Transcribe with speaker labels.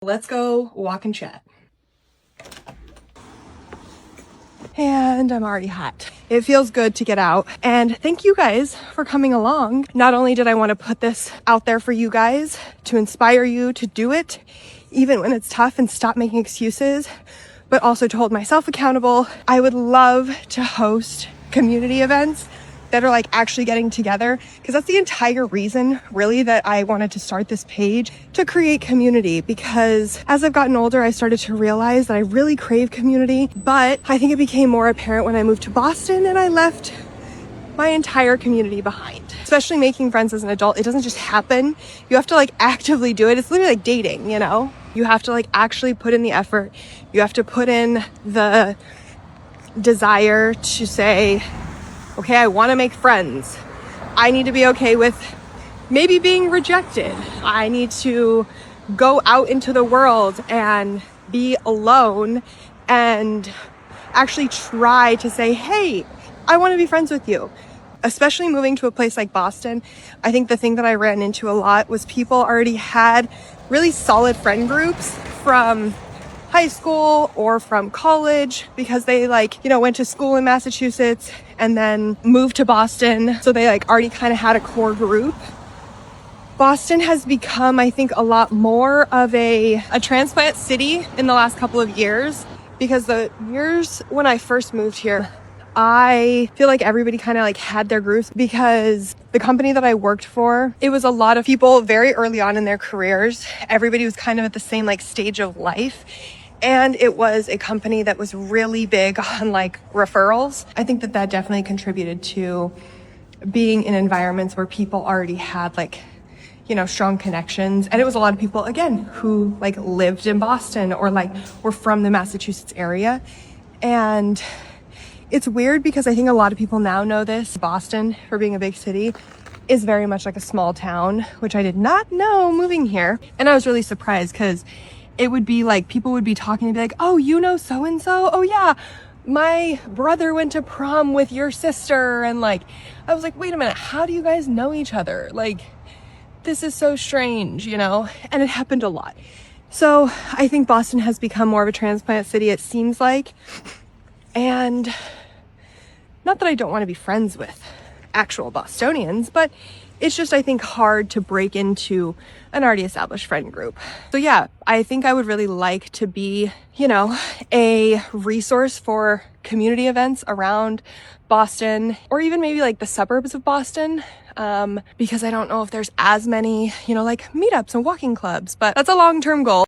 Speaker 1: let's go walk and chat. And I'm already hot. It feels good to get out. And thank you guys for coming along. Not only did I want to put this out there for you guys to inspire you to do it, even when it's tough, and stop making excuses, but also to hold myself accountable. I would love to host community events that are like actually getting together, because that's the entire reason really that I wanted to start this page, to create community. Because as I've gotten older, I started to realize that I really crave community, but I think it became more apparent when I moved to Boston and I left my entire community behind. Especially making friends as an adult, it doesn't just happen. You have to like actively do it. It's literally like dating, you know? You have to like actually put in the effort. You have to put in the desire to say, okay, I want to make friends. I need to be okay with maybe being rejected. I need to go out into the world and be alone and actually try to say, hey, I want to be friends with you. Especially moving to a place like Boston, I think the thing that I ran into a lot was people already had really solid friend groups from high school or from college, because they like, you know, went to school in Massachusetts and then moved to Boston. So they like already kind of had a core group. Boston has become, I think, a lot more of a transplant city in the last couple of years, because the years when I first moved here, I feel like everybody kind of like had their groups, because the company that I worked for, it was a lot of people very early on in their careers. Everybody was kind of at the same like stage of life. And it was a company that was really big on like referrals. I think that that definitely contributed to being in environments where people already had like, you know, strong connections. And it was a lot of people, again, who like lived in Boston or like were from the Massachusetts area. And it's weird because I think a lot of people now know this. Boston, for being a big city, is very much like a small town, which I did not know moving here. And I was really surprised, because it would be like, people would be talking and be like, oh, you know so-and-so? Oh yeah, my brother went to prom with your sister. And like, I was like, wait a minute, how do you guys know each other? Like, this is so strange, you know? And it happened a lot. So I think Boston has become more of a transplant city, it seems like. And not that I don't want to be friends with actual Bostonians, but it's just, I think, hard to break into an already established friend group. So yeah, I think I would really like to be, you know, a resource for community events around Boston, or even maybe like the suburbs of Boston, because I don't know if there's as many, you know, like meetups and walking clubs, but that's a long-term goal.